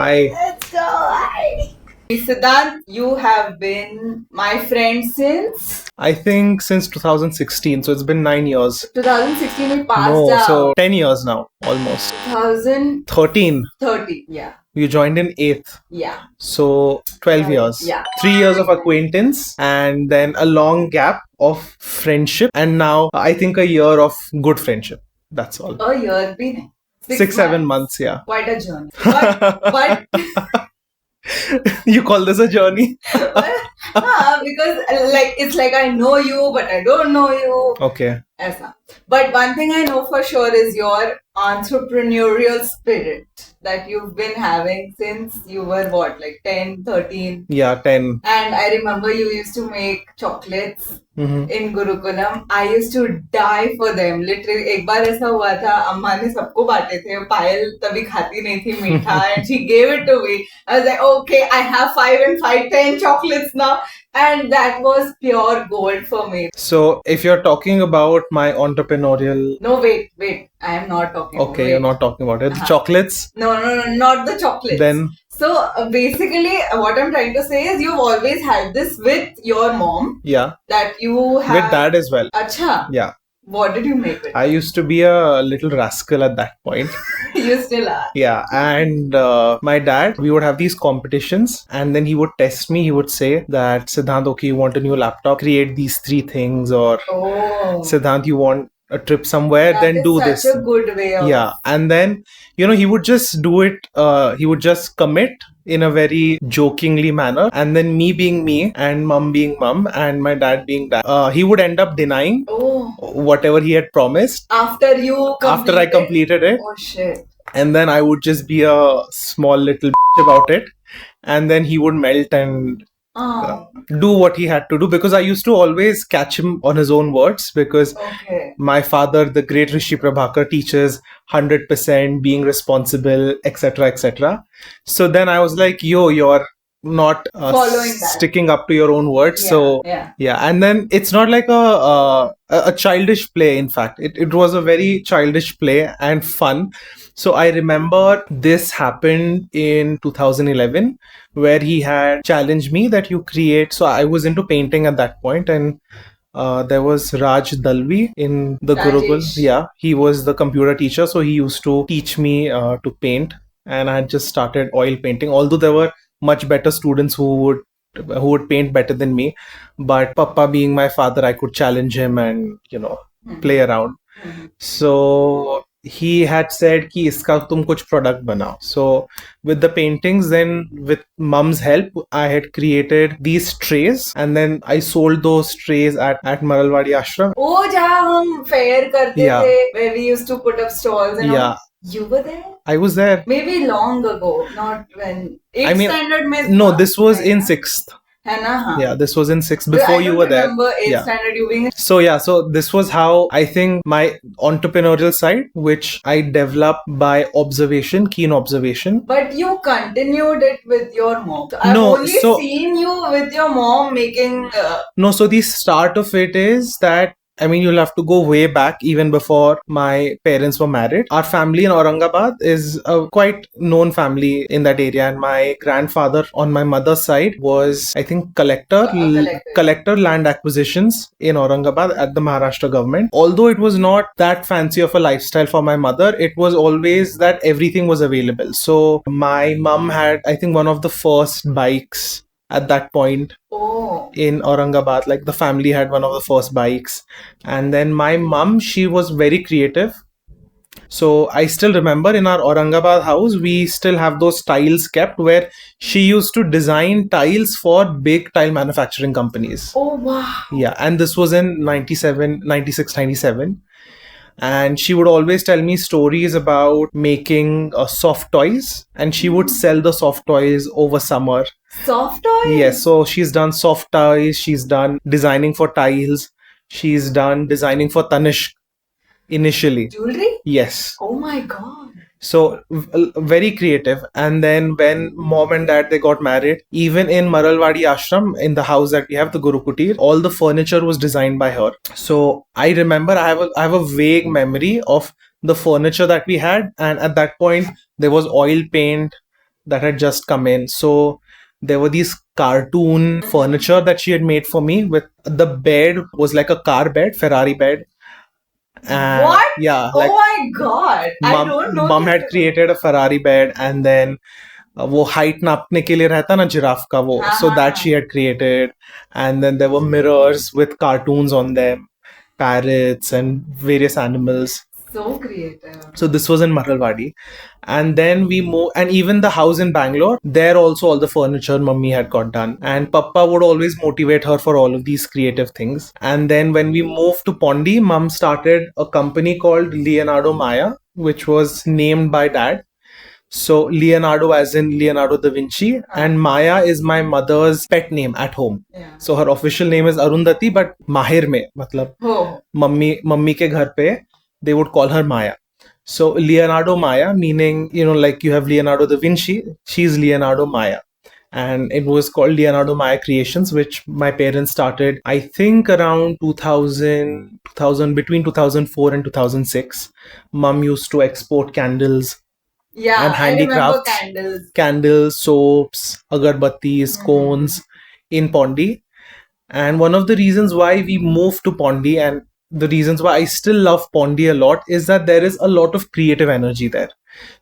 Hi. Let's go. Hi. Siddhant, you have been my friend since I think since 2016, so it's been 9 years. 2016 we passed No, out. so 10 years now, almost. 2013. 13. Yeah. You joined in 8th. Yeah. So 12 years. Yeah. 3 years of acquaintance and then a long gap of friendship. And now I think a year of good friendship. That's all. A year been 6-7 months, yeah. Quite a journey. But You call this a journey? because it's like I know you, but I don't know you. Okay. Aisa. But one thing I know for sure is your entrepreneurial spirit that you've been having since you were what, like 10, 13? Yeah, 10. And I remember you used to make chocolates Mm-hmm. in Gurukulam. I used to die for them. Literally, एक बार ऐसा हुआ था, अम्मा ने सबको बांटे थे. पायल तभी खाती नहीं थी मीठा, and she gave it to me. I was like, okay, I have 5 and 5, 10 chocolates now, and that was pure gold for me. So, if you're talking about my entrepreneurial... No, wait. I am not talking. Okay, you're not talking about it. The chocolates? No, not the chocolates. Then... So basically, what I'm trying to say is you've always had this with your mom. Yeah. That you have... With dad as well. Acha. Yeah. What did you make with? I used to be a little rascal at that point. You still are. Yeah. And my dad, we would have these competitions and then he would test me. He would say that, Siddhant, okay, you want a new laptop? Create these 3 things. Or Siddhant, you want a trip somewhere, that then do such this. Such a good way of... Yeah. And then, he would just do it. He would just commit in a very jokingly manner. And then me being me and mum being mum and my dad being dad, he would end up denying whatever he had promised. After I completed it. Oh shit. And then I would just be a small little about it. And then he would melt and do what he had to do, because I used to always catch him on his own words, because my father, the great Rishi Prabhakar, teaches 100% being responsible, etc., etc. So then I was like, you're not sticking up to your own words. And then it's not like a childish play. In fact, it was a very childish play and fun. So I remember this happened in 2011, where he had challenged me that you create. So I was into painting at that point, and there was Raj Dalvi in the Gurukul. Yeah, he was the computer teacher, so he used to teach me to paint, and I had just started oil painting. Although there were much better students who would paint better than me, but Papa being my father, I could challenge him and play around. So he had said कि इसका तुम कुछ product बनाओ. So with the paintings, then with mom's help, I had created these trays, and then I sold those trays at Maralwadi Ashram. Oh, जहाँ हम fair करते थे, where we used to put up stalls and all. You were there? I was there. Maybe long ago, not when 8th standard में. No, this was in 6th. Yeah, this was in 6th before you were there. I remember 8th standard you being... So this was how I think my entrepreneurial side, which I developed by observation, keen observation. But you continued it with your mom. I've only seen you with your mom making... No, so the start of it is that, I mean, you'll have to go way back, even before my parents were married. Our family in Aurangabad is a quite known family in that area, and my grandfather on my mother's side was, I think, collector land acquisitions in Aurangabad at the Maharashtra government. Although it was not that fancy of a lifestyle for my mother, it was always that everything was available. So my mum had, I think, one of the first bikes at that point in Aurangabad. Like, the family had one of the first bikes. And then my mum, she was very creative. So I still remember in our Aurangabad house, we still have those tiles kept, where she used to design tiles for big tile manufacturing companies. Oh, wow. Yeah, and this was in 96, 97. And she would always tell me stories about making soft toys, and she would sell the soft toys over summer. Soft toys? Yes, so she's done soft toys, she's done designing for tiles, she's done designing for Tanishq initially. Jewelry? Yes. Oh my god. So very creative. And then when mom and dad, they got married, even in Maralwadi Ashram, in the house that we have, the Guru Kutir, all the furniture was designed by her. So I remember I have a vague memory of the furniture that we had, and at that point there was oil paint, that had just come in. So there were these cartoon furniture that she had made for me. With the bed was like a car bed, Ferrari bed. And What? yeah, Oh like my god! I don't know mom this had at all. created a Ferrari bed, and then वो height नापने के लिए रहता ना giraffe का वो, हाँ, so हाँ, that हाँ. she had created. And then there were mirrors with cartoons on them, parrots and various animals. So creative. So this was in Mahalwadi. And then we moved, and even the house in Bangalore, there also all the furniture mummy had got done. And Papa would always motivate her for all of these creative things. And then when we moved to Pondi, mum started a company called Leonardo Maya, which was named by dad. So Leonardo as in Leonardo da Vinci, and Maya is my mother's pet name at home. Yeah. So her official name is Arundhati, but Mahir में मतलब Oh. Mummy के घर पे they would call her Maya. So Leonardo Maya, meaning, like you have Leonardo da Vinci, she's Leonardo Maya. And it was called Leonardo Maya Creations, which my parents started, I think, around 2000, between 2004 and 2006. Mum used to export candles Yeah, and I remember handicrafts, candles. soaps, agarbattis, cones in Pondi. And one of the reasons why we moved to Pondi, and the reasons why I still love Pondi a lot, is that there is a lot of creative energy there.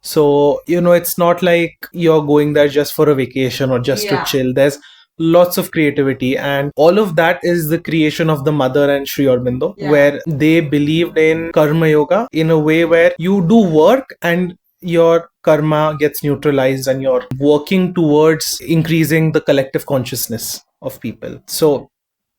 So, it's not like you're going there just for a vacation or just to Yeah. chill. There's lots of creativity, and all of that is the creation of the mother and Sri Aurobindo, Yeah. where they believed in karma yoga in a way where you do work and your karma gets neutralized and you're working towards increasing the collective consciousness of people. So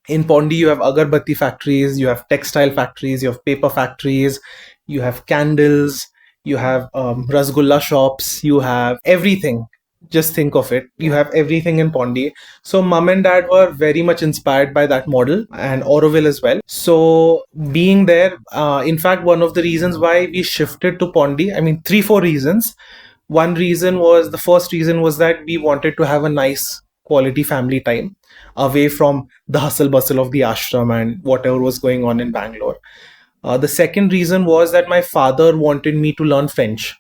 in Pondi, you have agarbatti factories, you have textile factories, you have paper factories, you have candles, you have rasgulla shops, you have everything. Just think of it. You have everything in Pondi. So mom and dad were very much inspired by that model, and Auroville as well. So being there, in fact, one of the reasons why we shifted to Pondi, I mean, 3, 4 reasons. The first reason was that we wanted to have a nice quality family time away from the hustle bustle of the ashram and whatever was going on in Bangalore. The second reason was that my father wanted me to learn French.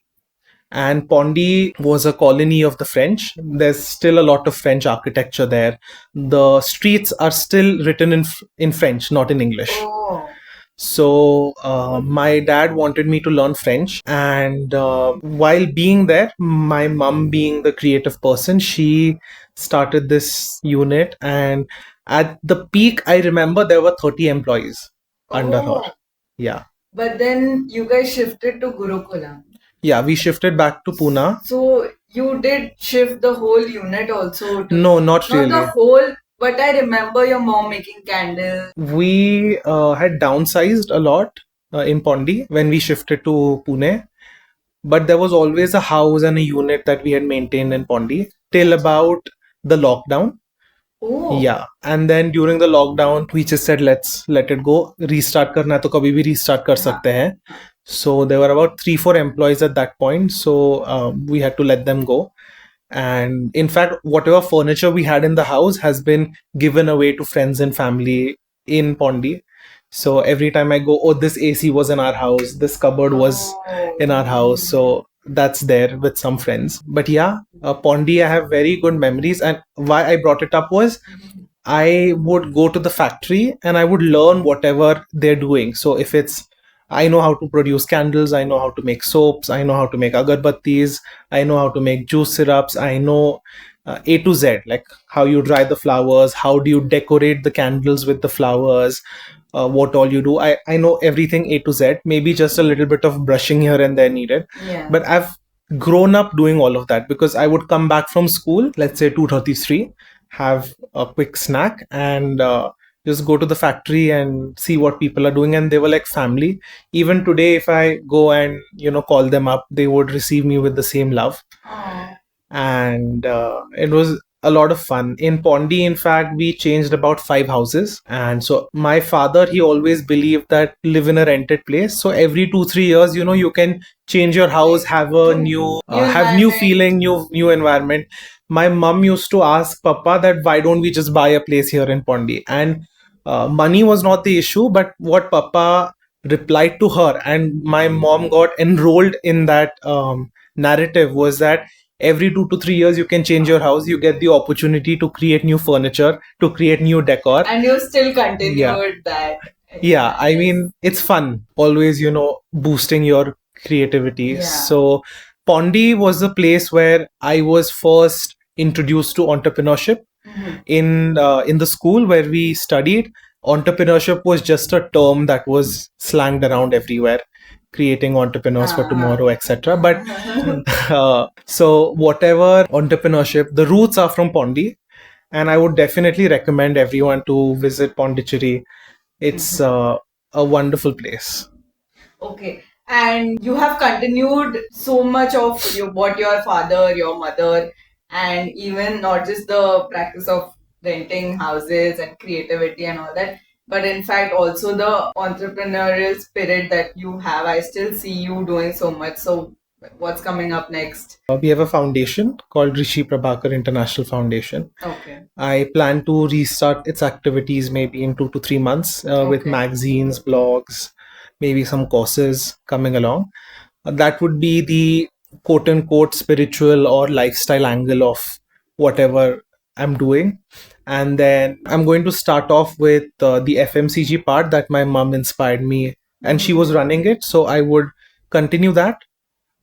And Pondi was a colony of the French. There's still a lot of French architecture there. The streets are still written in French, not in English. Oh. So my dad wanted me to learn French, and while being there, my mom, being the creative person, she started this unit. And at the peak, I remember there were 30 employees under her. Oh. Yeah. But then you guys shifted to Gurukulam. Yeah, we shifted back to Pune. So you did shift the whole unit also to No, not not really. the whole, but I remember your mom making candles. We had downsized a lot in Pondi when we shifted to Pune, but there was always a house and a unit that we had maintained in Pondi till about the lockdown. Oh. Yeah, and then during the lockdown, we just said let's let it go. Restart करना है तो कभी भी restart कर सकते हैं. So there were about 3, 4 employees at that point. So we had to let them go. And in fact, whatever furniture we had in the house has been given away to friends and family in Pondi. So every time I go, oh, this AC was in our house, this cupboard was in our house. So that's there with some friends. But yeah, Pondi, I have very good memories. And why I brought it up was I would go to the factory and I would learn whatever they're doing. So if it's, I know how to produce candles, I know how to make soaps, I know how to make agarbattis, I know how to make juice syrups, I know A to Z, like how you dry the flowers, how do you decorate the candles with the flowers, what all you do. I know everything A to Z, maybe just a little bit of brushing here and there needed. Yeah. But I've grown up doing all of that because I would come back from school, let's say 2:33, have a quick snack and just go to the factory and see what people are doing. And they were like family. Even today, if I go and call them up, they would receive me with the same love. Oh. And it was a lot of fun. In Pondi, in fact, we changed about 5 houses. And so my father, he always believed that live in a rented place. So every 2, 3 years, you can change your house, have a new feeling, new environment. My mom used to ask Papa that why don't we just buy a place here in Pondi? And money was not the issue, but what Papa replied to her, and my mom got enrolled in that narrative, was that every 2 to 3 years you can change your house. You get the opportunity to create new furniture, to create new decor. And you still continued Yeah. that. Yeah, I mean, it's fun. Always, boosting your creativity. Yeah. So, Pondi was the place where I was first introduced to entrepreneurship. In the school where we studied. Entrepreneurship was just a term that was slanged around everywhere, creating entrepreneurs for tomorrow, etc. But so whatever entrepreneurship, the roots are from Pondi, and I would definitely recommend everyone to visit Pondicherry. It's a wonderful place. Okay. And you have continued so much of what your father, your mother, and even not just the practice of renting houses and creativity and all that, but in fact also the entrepreneurial spirit that you have. I still see you doing so much. So, what's coming up next? We have a foundation called Rishi Prabhakar International Foundation. Okay. I plan to restart its activities maybe in 2 to 3 months with Okay. magazines, blogs, maybe some courses coming along. That would be the quote unquote spiritual or lifestyle angle of whatever I'm doing. And then I'm going to start off with the FMCG part that my mom inspired me, and she was running it. So I would continue that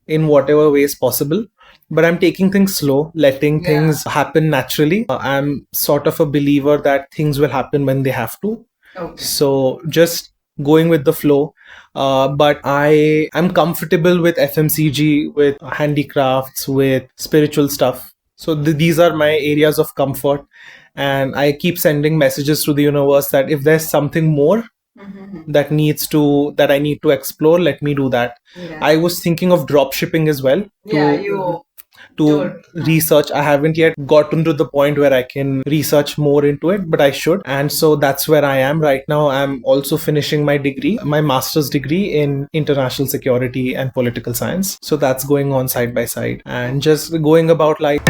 in whatever ways possible. But I'm taking things slow, letting things happen naturally. I'm sort of a believer that things will happen when they have to. Okay. So just going with the flow. But I am comfortable with FMCG, with handicrafts, with spiritual stuff. So these are my areas of comfort. And I keep sending messages to the universe that if there's something more that I need to explore, let me do that. Yeah. I was thinking of drop shipping as well to research. I haven't yet gotten to the point where I can research more into it, but I should. And so that's where I am right now. I'm also finishing my degree, my master's degree in international security and political science. So that's going on side by side and just going about like